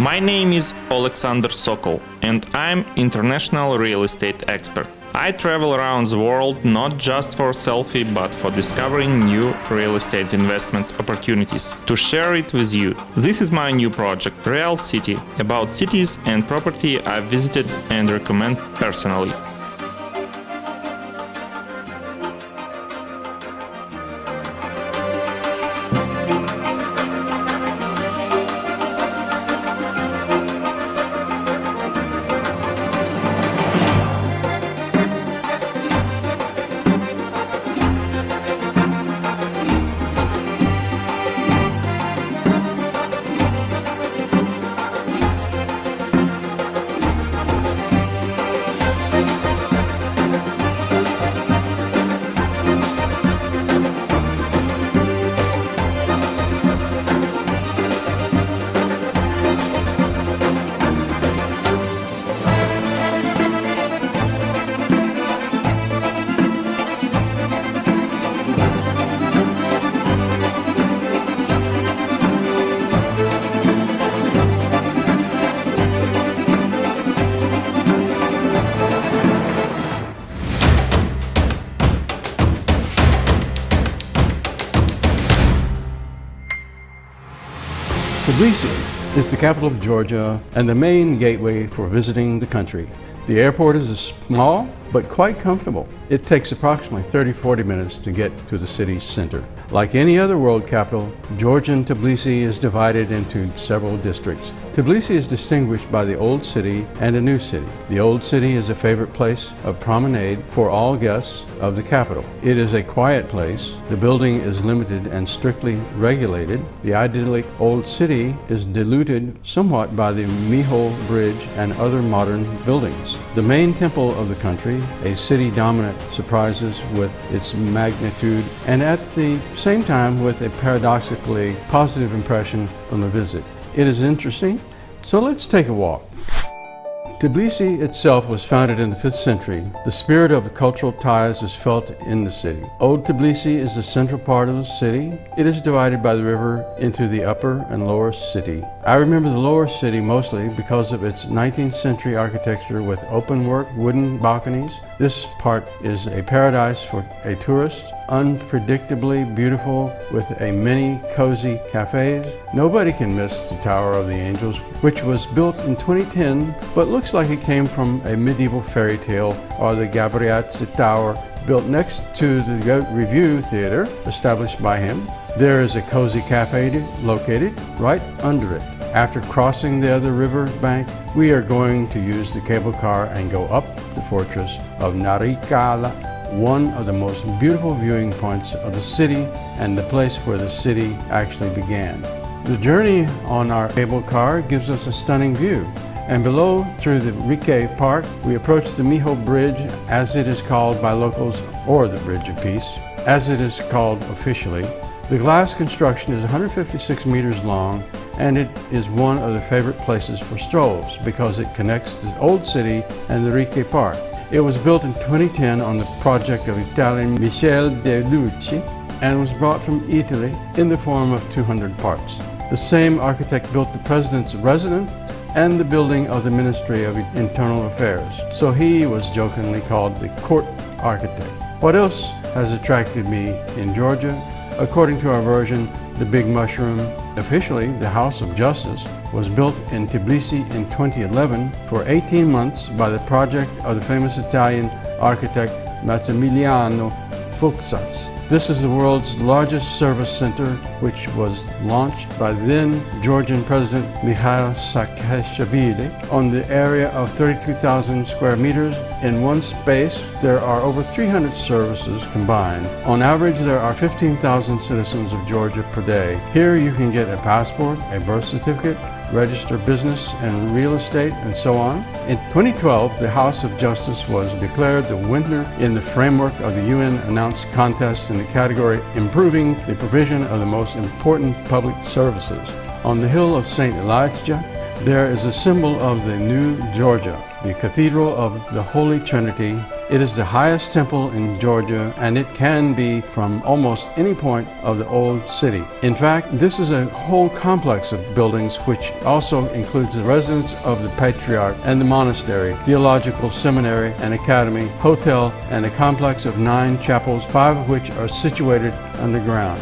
My name is Oleksandr Sokol, and I'm international real estate expert. I travel around the world not just for selfie, but for discovering new real estate investment opportunities to share it with you. This is my new project, Real City, about cities and property I've visited and recommend personally. Tbilisi is the capital of Georgia and the main gateway for visiting the country. The airport is small but quite comfortable. It takes approximately 30-40 minutes to get to the city's center. Like any other world capital, Georgian Tbilisi is divided into several districts. Tbilisi is distinguished by the Old City and a New City. The Old City is a favorite place of promenade for all guests of the capital. It is a quiet place. The building is limited and strictly regulated. The idyllic Old City is diluted somewhat by the Miho Bridge and other modern buildings. The main temple of the country, a city dominant, surprises with its magnitude and at the same time with a paradoxically positive impression from the visit. It is interesting, so let's take a walk. Tbilisi itself was founded in the 5th century. The spirit of cultural ties is felt in the city. Old Tbilisi is the central part of the city. It is divided by the river into the upper and lower city. I remember the lower city mostly because of its 19th century architecture with open-work wooden balconies. This part is a paradise for a tourist, unpredictably beautiful with a many cozy cafes. Nobody can miss the Tower of the Angels, which was built in 2010 but looks like it came from a medieval fairy tale, or the Gabriazzi Tower built next to the Goat Review Theater established by him. There is a cozy cafe located right under it. After crossing the other river bank, we are going to use the cable car and go up the fortress of Narikala, one of the most beautiful viewing points of the city and the place where the city actually began. The journey on our cable car gives us a stunning view. And below, through the Rike Park, we approach the Miho Bridge, as it is called by locals, or the Bridge of Peace, as it is called officially. The glass construction is 156 meters long, and it is one of the favorite places for strolls because it connects the Old City and the Rike Park. It was built in 2010 on the project of Italian Michele De Lucci and was brought from Italy in the form of 200 parts. The same architect built the President's residence and the building of the Ministry of Internal Affairs, so he was jokingly called the court architect. What else has attracted me in Georgia? According to our version, the Big Mushroom. Officially, the House of Justice was built in Tbilisi in 2011 for 18 months by the project of the famous Italian architect Massimiliano Fuksas. This is the world's largest service center, which was launched by then Georgian President Mikhail Saakashvili on the area of 32,000 square meters. In one space, there are over 300 services combined. On average, there are 15,000 citizens of Georgia per day. Here you can get a passport, a birth certificate, register business and real estate, and so on. In 2012, the House of Justice was declared the winner in the framework of the UN-announced contest in the category Improving the Provision of the Most Important Public Services. On the hill of St. Elijah, there is a symbol of the new Georgia, the Cathedral of the Holy Trinity. It is the highest temple in Georgia, and it can be from almost any point of the old city. In fact, this is a whole complex of buildings which also includes the residence of the patriarch and the monastery, theological seminary and academy, hotel, and a complex of 9 chapels, 5 of which are situated underground.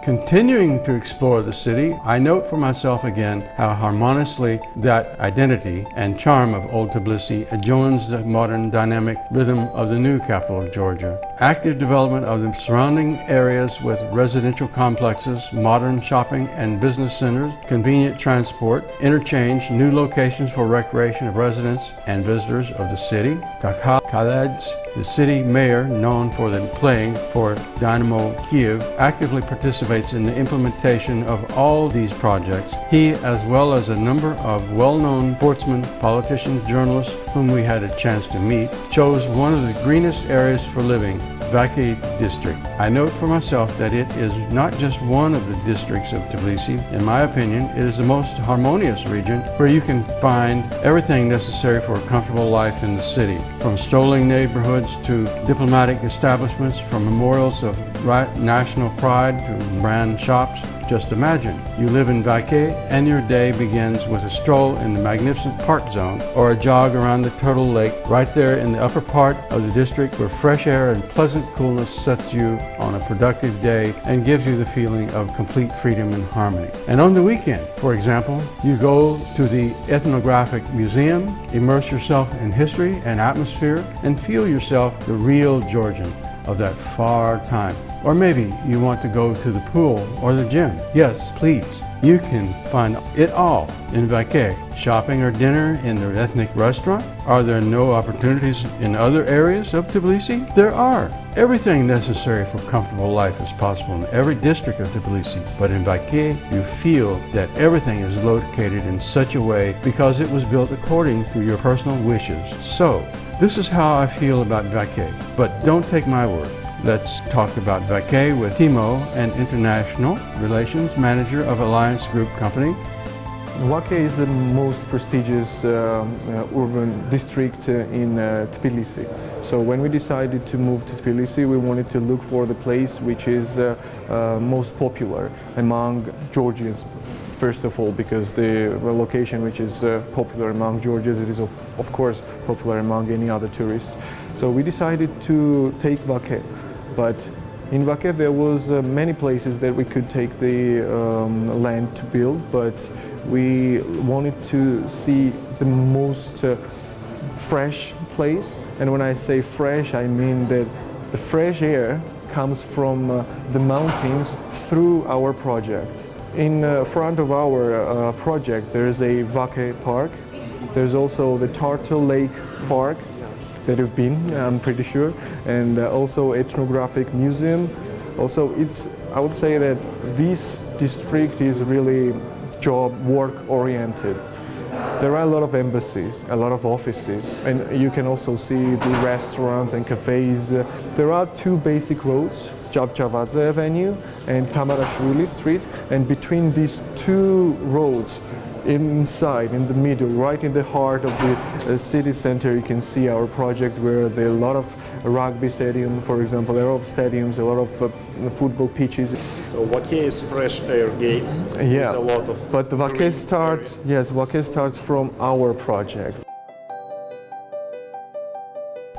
Continuing to explore the city, I note for myself again how harmoniously that identity and charm of Old Tbilisi adjoins the modern dynamic rhythm of the new capital of Georgia. Active development of the surrounding areas with residential complexes, modern shopping and business centers, convenient transport, interchange, new locations for recreation of residents and visitors of the city. Khaleds, the city mayor, known for the playing for Dynamo Kiev, actively participates in the implementation of all these projects. He, as well as a number of well-known sportsmen, politicians, journalists whom we had a chance to meet, chose one of the greenest areas for living, Vaki district. I note for myself that it is not just one of the districts of Tbilisi. In my opinion, it is the most harmonious region where you can find everything necessary for a comfortable life in the city, from strolling neighborhoods to diplomatic establishments, from memorials of national pride to brand shops. Just imagine, you live in Vaki and your day begins with a stroll in the magnificent park zone or a jog around the Turtle Lake right there in the upper part of the district where fresh air and pleasant coolness sets you on a productive day and gives you the feeling of complete freedom and harmony. And on the weekend, for example, you go to the ethnographic museum, immerse yourself in history and atmosphere, and feel yourself the real Georgian of that far time. Or maybe you want to go to the pool or the gym. Yes, please. You can find it all in Vaki. Shopping or dinner in the ethnic restaurant? Are there no opportunities in other areas of Tbilisi? There are. Everything necessary for comfortable life is possible in every district of Tbilisi. But in Vaki, you feel that everything is located in such a way because it was built according to your personal wishes. So, this is how I feel about Vaki. But don't take my word. Let's talk about Vaki with Timo, an international relations manager of Alliance Group company. Vaki is the most prestigious urban district in Tbilisi. So when we decided to move to Tbilisi, we wanted to look for the place which is most popular among Georgians. First of all, because the location which is popular among Georgians, it is of course popular among any other tourists. So we decided to take Vaki. But in Vaki there was many places that we could take the land to build, but we wanted to see the most fresh place. And when I say fresh, I mean that the fresh air comes from the mountains through our project. In front of our project there is a Vaki park. There's also the Turtle Lake Park that have been, I'm pretty sure, and also ethnographic museum. Also, I would say that this district is really work oriented. There are a lot of embassies, a lot of offices, and you can also see the restaurants and cafes. There are 2 basic roads, Javchavadze Avenue and Tamarashvili Street, and between these 2 roads, inside, in the middle, right in the heart of the city center, you can see our project where there are a lot of rugby stadium, for example, a lot of stadiums, a lot of football pitches. So Vaki is fresh air gates. Yeah, a lot of but the Vaki starts from our project.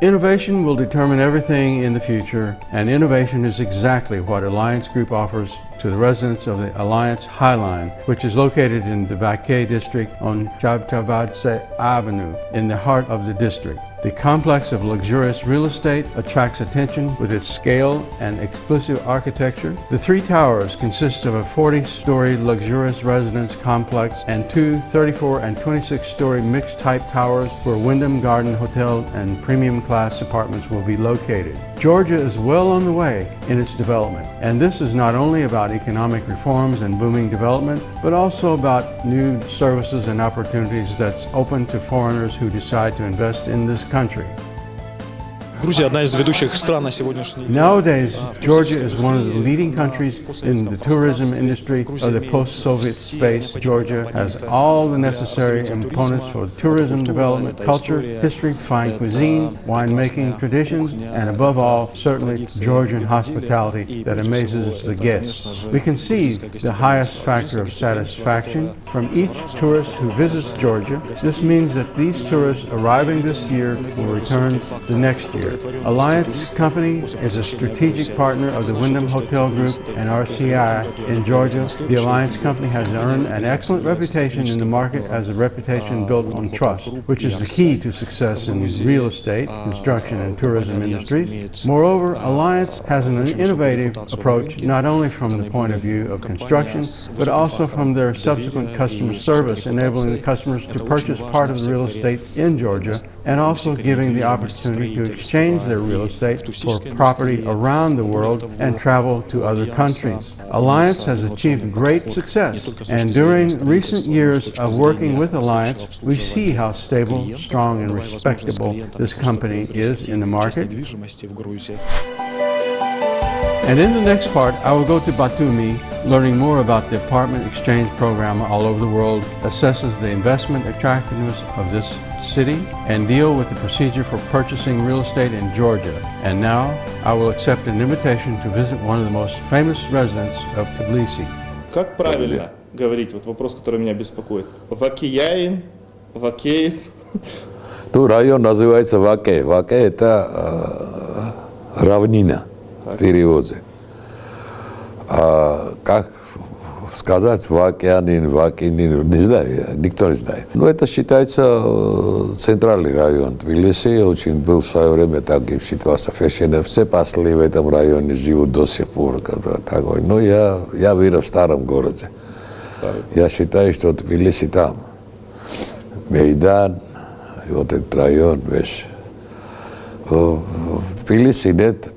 Innovation will determine everything in the future, and innovation is exactly what Alliance Group offers to the residents of the Alliance High Line, which is located in the Vaki district on Javchavadze Avenue in the heart of the district. The complex of luxurious real estate attracts attention with its scale and exclusive architecture. The 3 towers consist of a 40-story luxurious residence complex and 2 34- and 26-story mixed-type towers where Wyndham Garden Hotel and premium class apartments will be located. Georgia is well on the way in its development, and this is not only about economic reforms and booming development, but also about new services and opportunities that's open to foreigners who decide to invest in this country. Грузия одна из ведущих стран на сегодняшний день. Nowadays, Georgia is one of the leading countries in the tourism industry of the post-Soviet space. Georgia has all the necessary components for tourism development, culture, history, fine cuisine, winemaking traditions, and above all, certainly Georgian hospitality that amazes the guests. We can see the highest factor of satisfaction from each tourist who visits Georgia. This means that these tourists arriving this year will return the next year. Alliance Company is a strategic partner of the Wyndham Hotel Group and RCI in Georgia. The Alliance Company has earned an excellent reputation in the market as a reputation built on trust, which is the key to success in real estate, construction, and tourism industries. Moreover, Alliance has an innovative approach not only from the point of view of construction, but also from their subsequent customer service, enabling the customers to purchase part of the real estate in Georgia and also giving the opportunity to exchange their real estate for property around the world and travel to other countries. Alliance has achieved great success, and during recent years of working with Alliance, we see how stable, strong, and respectable this company is in the market. And in the next part, I will go to Batumi, learning more about the apartment exchange program all over the world, assesses the investment attractiveness of this city, and deal with the procedure for purchasing real estate in Georgia. And now, I will accept an invitation to visit one of the most famous residents of Tbilisi. Как правильно говорить? Вот вопрос, который меня беспокоит. Вакияин, Вакеец. Ну, район называется Ваке. Ваке – это равнина в переводе. А как сказать Вакянин, Вакинин, не знаю, никто не знает. Но это считается центральный район Тбилиси. Очень был в свое время таким считался фешенер. Все пасли в этом районе, живут до сих пор. Такой. Но я вырос в старом городе. Я считаю, что Тбилиси там. Мейдан, и вот этот район весь. В Тбилиси нет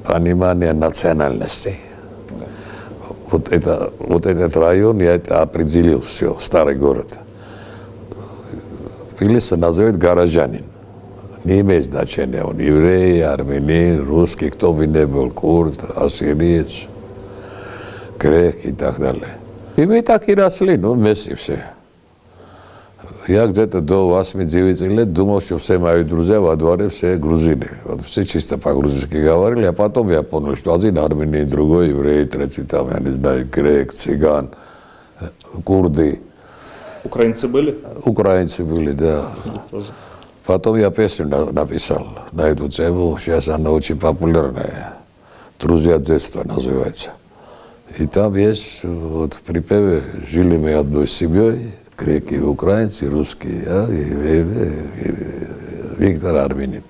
понимания национальности. Вот этот район, я это определил все, старый город. Тбилиси называют горожанин. Не имеет значения, он еврей, армянин, русский, кто бы ни был, курд, ассириец, грек и так далее. И мы так и росли, ну, вместе все. Я где-то до 8-9 лет думал, что все мои друзья во дворе все грузины. Вот все чисто по-грузински говорили, а потом я понял, что один армянин, другой еврей, третий там, я не знаю, грек, цыган, курды. Украинцы были? Украинцы были, да. Тоже. Потом я песню написал на эту тему, сейчас она очень популярная. «Друзья детства» называется. И там есть, вот в припеве, жили мы одной семьей, греки, украинцы, русские, и Виктор армянин.